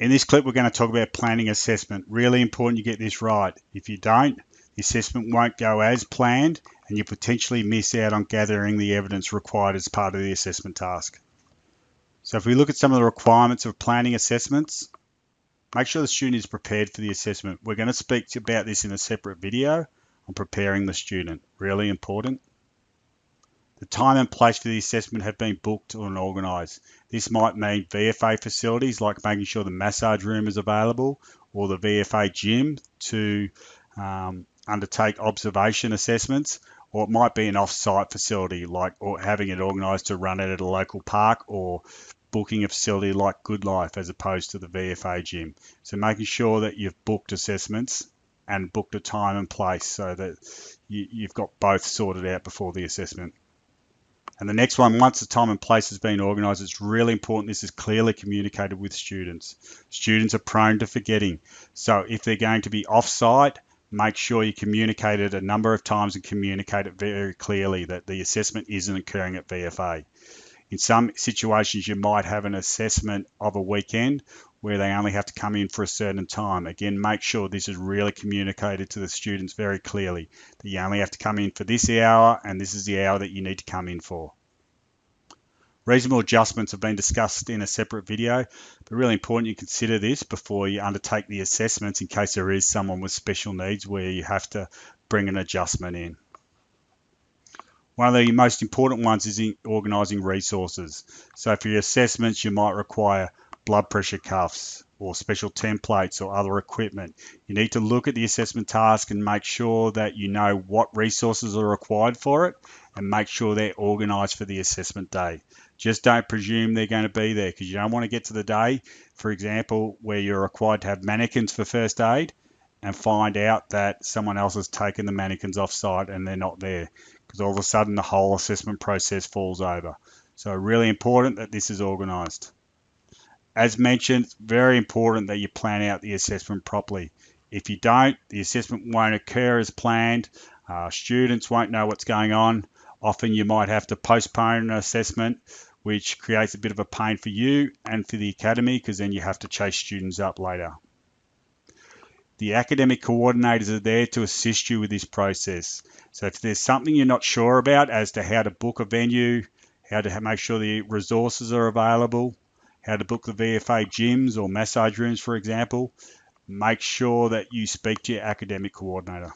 In this clip, we're going to talk about planning assessment. Really important you get this right. If you don't, the assessment won't go as planned and you potentially miss out on gathering the evidence required as part of the assessment task. So if we look at some of the requirements of planning assessments, make sure the student is prepared for the assessment. We're going to speak about this in a separate video on preparing the student. Really important. The time and place for the assessment have been booked or organised. This might mean VFA facilities like making sure the massage room is available or the VFA gym to undertake observation assessments, or it might be an off-site facility like or having it organised to run it at a local park or booking a facility like Good Life as opposed to the VFA gym. So making sure that you've booked assessments and booked a time and place so that you've got both sorted out before the assessment. And the next one, once the time and place has been organised, it's really important this is clearly communicated with students. Students are prone to forgetting. So if they're going to be off-site, make sure you communicate it a number of times and communicate it very clearly that the assessment isn't occurring at VFA. In some situations, you might have an assessment of a weekend where they only have to come in for a certain time. Again, make sure this is really communicated to the students very clearly, that you only have to come in for this hour and this is the hour that you need to come in for. Reasonable adjustments have been discussed in a separate video, but really important you consider this before you undertake the assessments in case there is someone with special needs where you have to bring an adjustment in. One of the most important ones is in organising resources. So for your assessments, you might require blood pressure cuffs or special templates or other equipment. You need to look at the assessment task and make sure that you know what resources are required for it and make sure they're organised for the assessment day. Just don't presume they're going to be there because you don't want to get to the day, for example, where you're required to have mannequins for first aid and find out that someone else has taken the mannequins off site and they're not there, because all of a sudden the whole assessment process falls over. So really important that this is organised. As mentioned, it's very important that you plan out the assessment properly. If you don't, the assessment won't occur as planned. Students won't know what's going on. Often you might have to postpone an assessment, which creates a bit of a pain for you and for the academy because then you have to chase students up later. The academic coordinators are there to assist you with this process. So if there's something you're not sure about as to how to book a venue, how to make sure the resources are available, how to book the VFA gyms or massage rooms, for example, make sure that you speak to your academic coordinator.